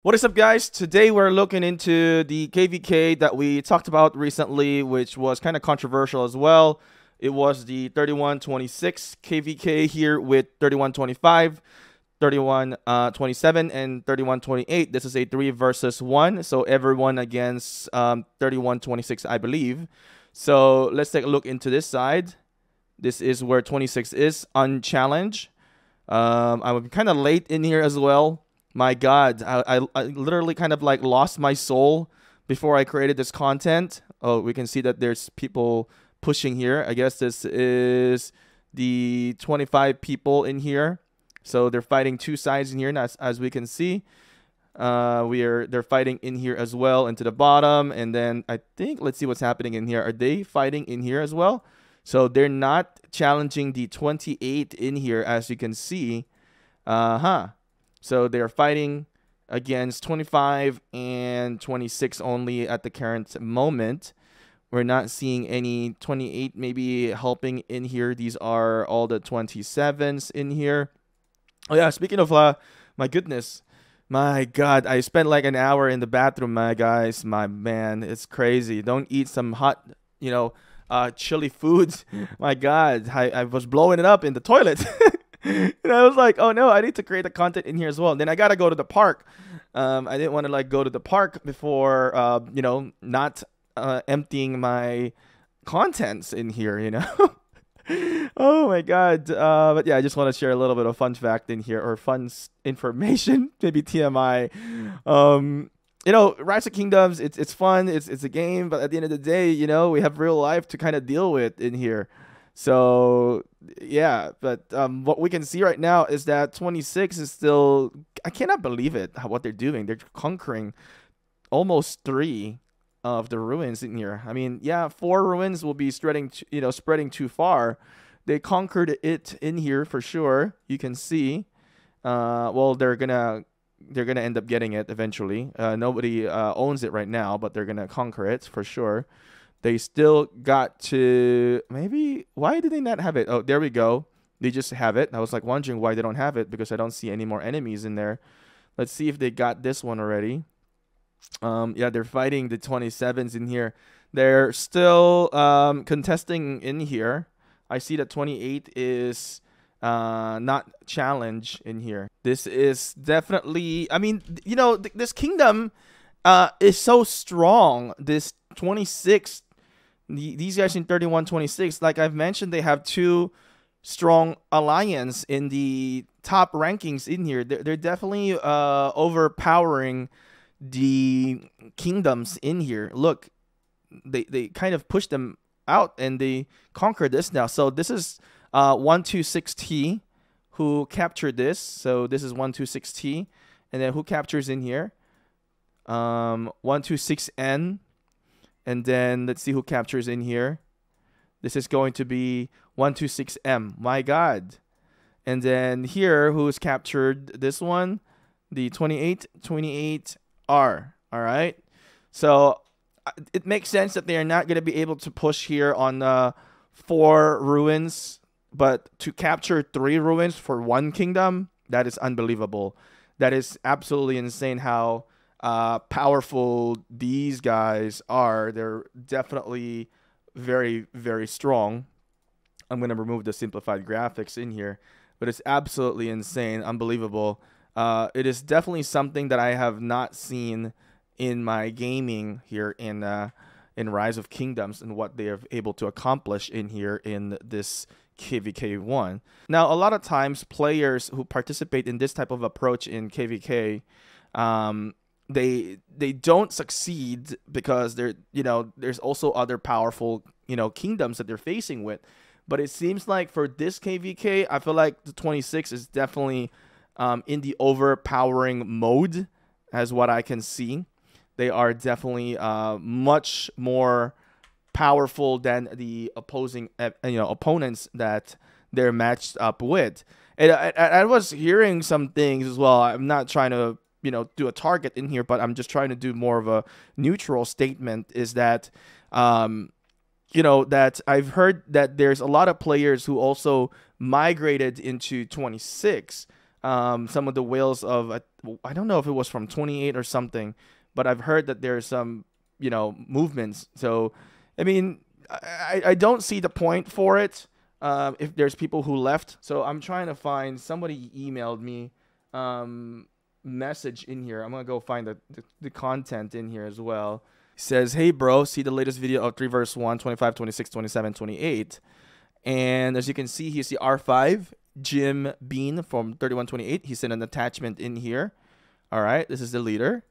What is up, guys? Today we're looking into the KvK that we talked about recently, which was kind of controversial as well. It was the 3126 KvK here with 3125, 3127, and 3128. This is a 3 versus 1, so everyone against 3126, I believe. So let's take a look into this side. This is where 26 is unchallenged. I'm kind of late in here as well. My God, I literally kind of like lost my soul before I created this content. Oh, we can see that there's people pushing here. I guess this is the 25 people in here. So they're fighting two sides in here, and as we can see. They're fighting in here as well, into the bottom. And then I think, let's see what's happening in here. Are they fighting in here as well? So they're not challenging the 28 in here, as you can see. So they're fighting against 25 and 26 only at the current moment. We're not seeing any 28 maybe helping in here. These are all the 27s in here. Oh yeah, speaking of my goodness. My God, I spent like an hour in the bathroom, my guys. My man, it's crazy. Don't eat some hot, chili foods. My God, I was blowing it up in the toilet. And I was like, oh no, I need to create the content in here as well. And then I gotta go to the park. I didn't want to like go to the park before, not emptying my contents in here. Oh my God. But yeah, I just want to share a little bit of fun fact in here, or fun information, maybe TMI. Rise of Kingdoms, it's fun, it's a game, but at the end of the day, we have real life to kind of deal with in here. So yeah, but what we can see right now is that 26 is still, I cannot believe it, what they're doing. They're conquering almost 3 of the ruins in here. I mean, yeah, 4 ruins will be spreading too far. They conquered it in here for sure. You can see. Well, they're gonna end up getting it eventually. Nobody owns it right now, but they're gonna conquer it for sure. They still got to, maybe, why did they not have it? Oh, there we go. They just have it. I was like wondering why they don't have it, because I don't see any more enemies in there. Let's see if they got this one already. Yeah, they're fighting the 27s in here. They're still contesting in here. I see that 28 is not challenged in here. This is definitely, I mean, this kingdom is so strong. This 26, these guys in 3126, like I've mentioned, they have 2 strong alliance in the top rankings in here. They're definitely overpowering the kingdoms in here. Look, they kind of pushed them out and they conquered this now. So this is 126T who captured this. So this is 126T, and then who captures in here? 126N, and then let's see who captures in here. This is going to be 126M. My God. And then here, who's captured this one? The 28R. All right. So it makes sense that they are not going to be able to push here on 4 ruins, but to capture 3 ruins for 1 kingdom, that is unbelievable. That is absolutely insane how powerful these guys are. They're definitely very, very strong. I'm going to remove the simplified graphics in here, but it's absolutely insane, unbelievable. It is definitely something that I have not seen in my gaming here in Rise of Kingdoms, and what they are able to accomplish in here in this KvK 1. Now, a lot of times players who participate in this type of approach in KvK, they don't succeed because there's also other powerful kingdoms that they're facing with. But it seems like for this KvK, I feel like the 26 is definitely in the overpowering mode, as what I can see. They are definitely much more powerful than the opposing opponents that they're matched up with. And I was hearing some things as well. I'm not trying to do a target in here, but I'm just trying to do more of a neutral statement, is that that I've heard that there's a lot of players who also migrated into 26 some of the whales of I don't know if it was from 28 or something, but I've heard that there's some movements. So I mean, I don't see the point for it if there's people who left. So I'm trying to find, somebody emailed me message in here. I'm gonna go find the content in here as well. He says, hey bro, see the latest video of 3 verse 1, 25, 26, 27, 28. And as you can see, here's the R5 Jim Bean from 3128. He sent an attachment in here. All right, this is the leader.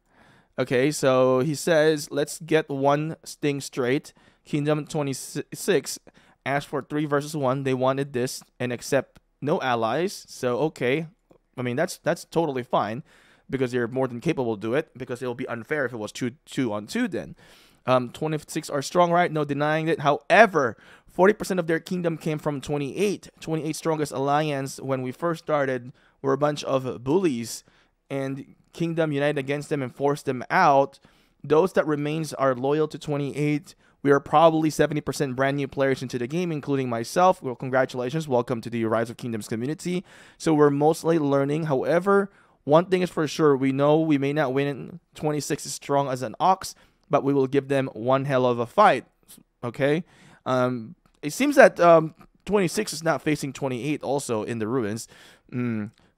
Okay, so he says, let's get one thing straight. Kingdom 26 asked for 3 versus 1. They wanted this and accept no allies. So okay, I mean that's totally fine, because they're more than capable to do it, because it'll be unfair if it was 2 on 2 then. 26 are strong, right? No denying it. However, 40% of their kingdom came from 28. 28 strongest alliance when we first started were a bunch of bullies, and kingdom united against them and forced them out. Those that remains are loyal to 28. We are probably 70% brand new players into the game, including myself. Well, congratulations. Welcome to the Rise of Kingdoms community. So we're mostly learning. However, one thing is for sure. We know we may not win. 26 is strong as an ox, but we will give them one hell of a fight. Okay? It seems that 26 is not facing 28 also in the ruins.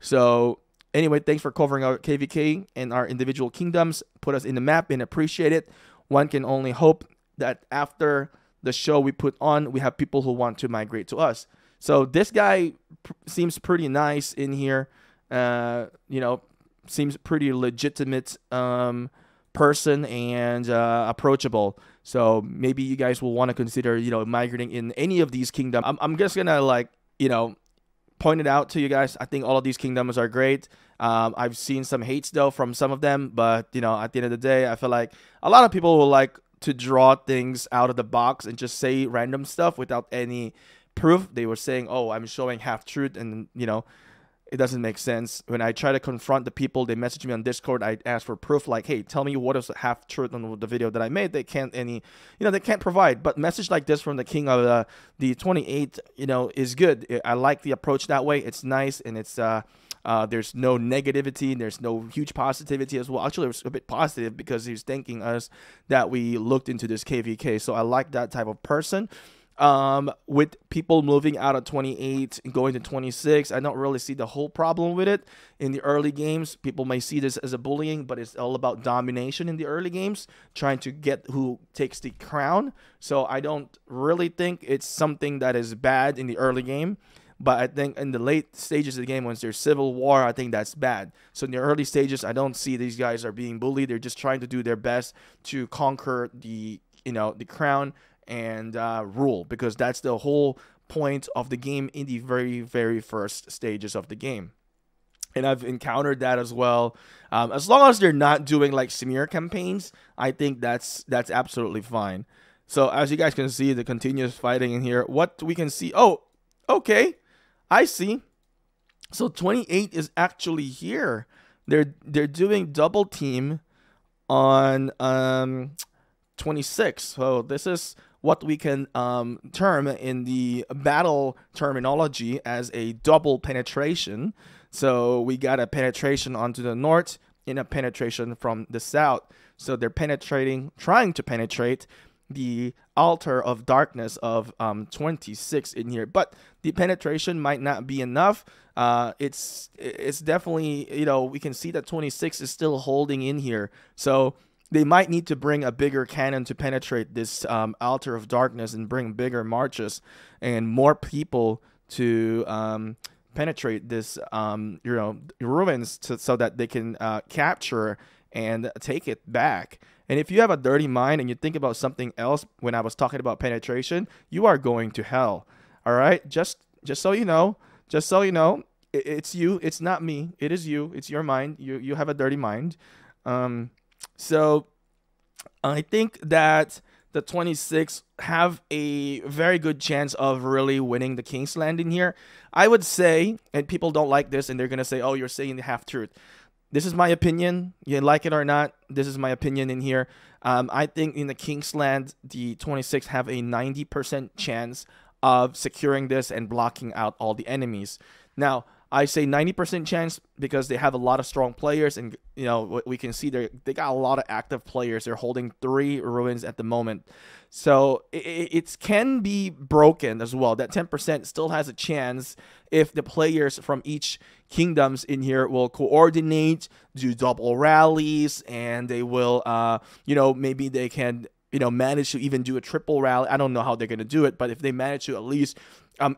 So anyway, thanks for covering our KvK and our individual kingdoms. Put us in the map and appreciate it. One can only hope that after the show we put on, we have people who want to migrate to us. So this guy seems pretty nice in here. Seems pretty legitimate person and approachable. So maybe you guys will want to consider, migrating in any of these kingdoms. I'm just gonna point it out to you guys. I think all of these kingdoms are great. I've seen some hates though from some of them, but at the end of the day, I feel like a lot of people will like to draw things out of the box and just say random stuff without any proof. They were saying, oh, I'm showing half truth, and it doesn't make sense. When I try to confront the people, they message me on Discord. I ask for proof, like, hey, tell me what is the half truth on the video that I made. They can't they can't provide. But message like this from the king of the 28, is good. I like the approach that way. It's nice, and it's there's no negativity, and there's no huge positivity as well. Actually, it was a bit positive because he's thanking us that we looked into this KvK. So I like that type of person. With people moving out of 28 and going to 26, I don't really see the whole problem with it. In the early games, people may see this as a bullying, but it's all about domination in the early games, trying to get who takes the crown. So I don't really think it's something that is bad in the early game. But I think in the late stages of the game, once there's civil war, I think that's bad. So in the early stages, I don't see these guys are being bullied. They're just trying to do their best to conquer the crown and rule, because that's the whole point of the game in the very, very first stages of the game. And I've encountered that as well. As long as they're not doing like smear campaigns, I think that's absolutely fine. So as you guys can see, the continuous fighting in here, what we can see, oh, okay, I see. So 28 is actually here. They're doing double team on 26. So this is what we can term in the battle terminology as a double penetration. So we got a penetration onto the north and a penetration from the south. So they're trying to penetrate the altar of darkness of 26 in here, but the penetration might not be enough. It's definitely, we can see that 26 is still holding in here. So they might need to bring a bigger cannon to penetrate this altar of darkness and bring bigger marches and more people to penetrate this ruins so that they can capture and take it back. And if you have a dirty mind and you think about something else when I was talking about penetration, you are going to hell. All right? Just so you know, it's you, it's not me. It is you. It's your mind. You have a dirty mind. So I think that the 26 have a very good chance of really winning the King's Land in here. I would say, and people don't like this, and they're going to say, oh, you're saying the half-truth. This is my opinion. You like it or not, this is my opinion in here. I think in the King's Land, the 26 have a 90% chance of securing this and blocking out all the enemies. Now, I say 90% chance because they have a lot of strong players, and we can see they got a lot of active players. They're holding 3 ruins at the moment, so it can be broken as well. That 10% still has a chance if the players from each kingdoms in here will coordinate, do double rallies, and they will maybe they can manage to even do a triple rally. I don't know how they're going to do it, but if they manage to at least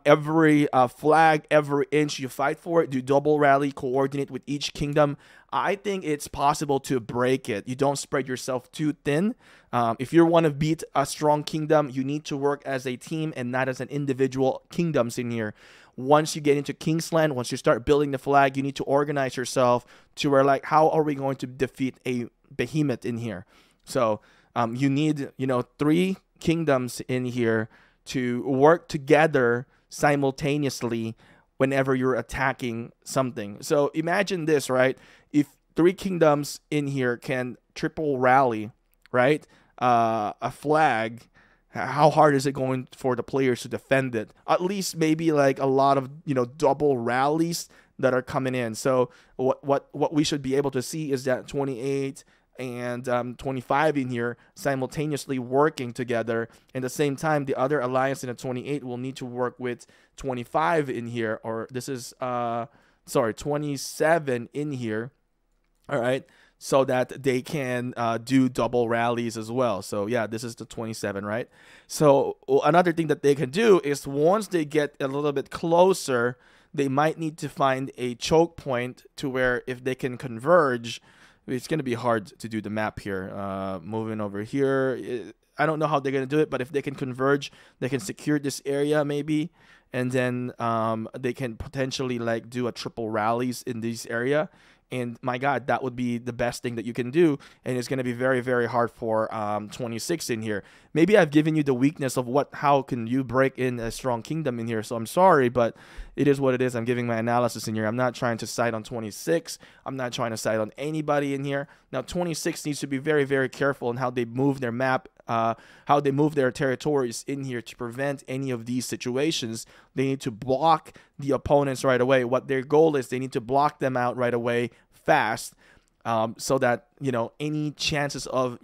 every flag, every inch you fight for it, do double rally, coordinate with each kingdom, I think it's possible to break it. You don't spread yourself too thin. If you want to beat a strong kingdom, you need to work as a team and not as an individual kingdoms in here. Once you get into Kingsland, once you start building the flag, you need to organize yourself to where, like, how are we going to defeat a behemoth in here? So you need 3 kingdoms in here to work together simultaneously whenever you're attacking something. So imagine this, right? If 3 kingdoms in here can triple rally, right, a flag, how hard is it going for the players to defend it? At least maybe like a lot of double rallies that are coming in. So what we should be able to see is that 28 and 25 in here simultaneously working together. At the same time, the other alliance in the 28 will need to work with 25 in here, or this is 27 in here. All right, so that they can do double rallies as well. So yeah, this is the 27, right? So another thing that they can do is once they get a little bit closer, they might need to find a choke point to where if they can converge, it's going to be hard to do the map here. Moving over here, I don't know how they're going to do it, but if they can converge, they can secure this area maybe, and then they can potentially like do a triple rallies in this area. And my God, that would be the best thing that you can do. And it's going to be very, very hard for 26 in here. Maybe I've given you the weakness of how can you break in a strong kingdom in here. So I'm sorry, but it is what it is. I'm giving my analysis in here. I'm not trying to side on 26. I'm not trying to side on anybody in here. Now, 26 needs to be very, very careful in how they move their map, how they move their territories in here to prevent any of these situations. They need to block the opponents right away. What their goal is, they need to block them out right away fast, so that any chances of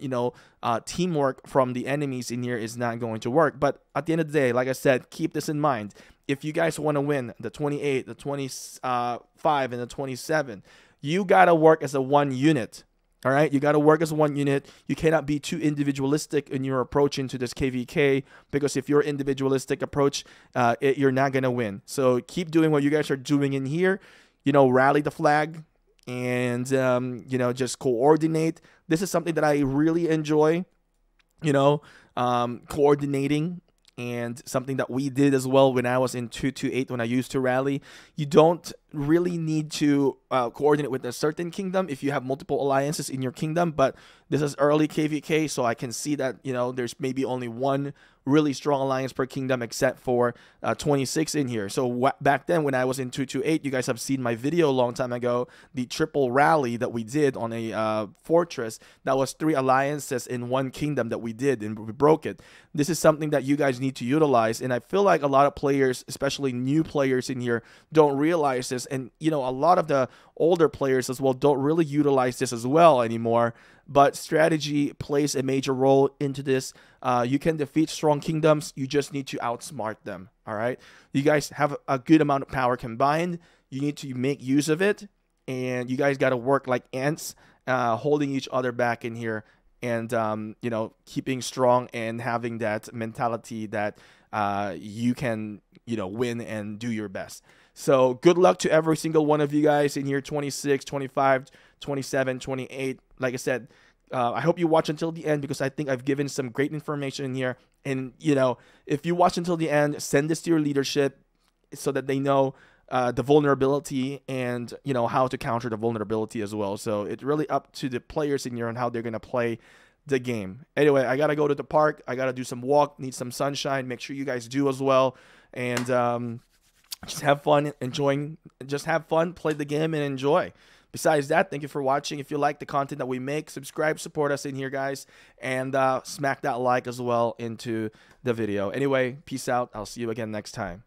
teamwork from the enemies in here is not going to work. But at the end of the day, like I said, keep this in mind. If you guys want to win the 28, the 25, and the 27, you gotta work as a one unit. All right, you got to work as one unit. You cannot be too individualistic in your approach into this KvK, because if you're individualistic approach, you're not going to win. So keep doing what you guys are doing in here. Rally the flag and, just coordinate. This is something that I really enjoy, coordinating, and something that we did as well when I was in 228 when I used to rally. You don't really need to coordinate with a certain kingdom if you have multiple alliances in your kingdom, but this is early KvK, so I can see that there's maybe only one really strong alliance per kingdom, except for 26 in here. So back then when I was in 228, you guys have seen my video a long time ago, the triple rally that we did on a fortress. That was 3 alliances in one kingdom that we did, and we broke it. This is something that you guys need to utilize, and I feel like a lot of players, especially new players in here, don't realize this. And a lot of the older players as well don't really utilize this as well anymore. But strategy plays a major role into this. You can defeat strong kingdoms. You just need to outsmart them. All right. You guys have a good amount of power combined. You need to make use of it. And you guys got to work like ants, holding each other back in here. And, keeping strong and having that mentality that you can, win and do your best. So good luck to every single one of you guys in here, 26, 25, 27, 28. Like I said, I hope you watch until the end, because I think I've given some great information in here. And, if you watch until the end, send this to your leadership so that they know the vulnerability and, how to counter the vulnerability as well. So it's really up to the players in here on how they're going to play the game. Anyway, I got to go to the park. I got to do some walk, need some sunshine. Make sure you guys do as well. And just have fun just have fun, play the game, and enjoy. Besides that, thank you for watching. If you like the content that we make, subscribe, support us in here, guys, and smack that like as well into the video. Anyway, peace out. I'll see you again next time.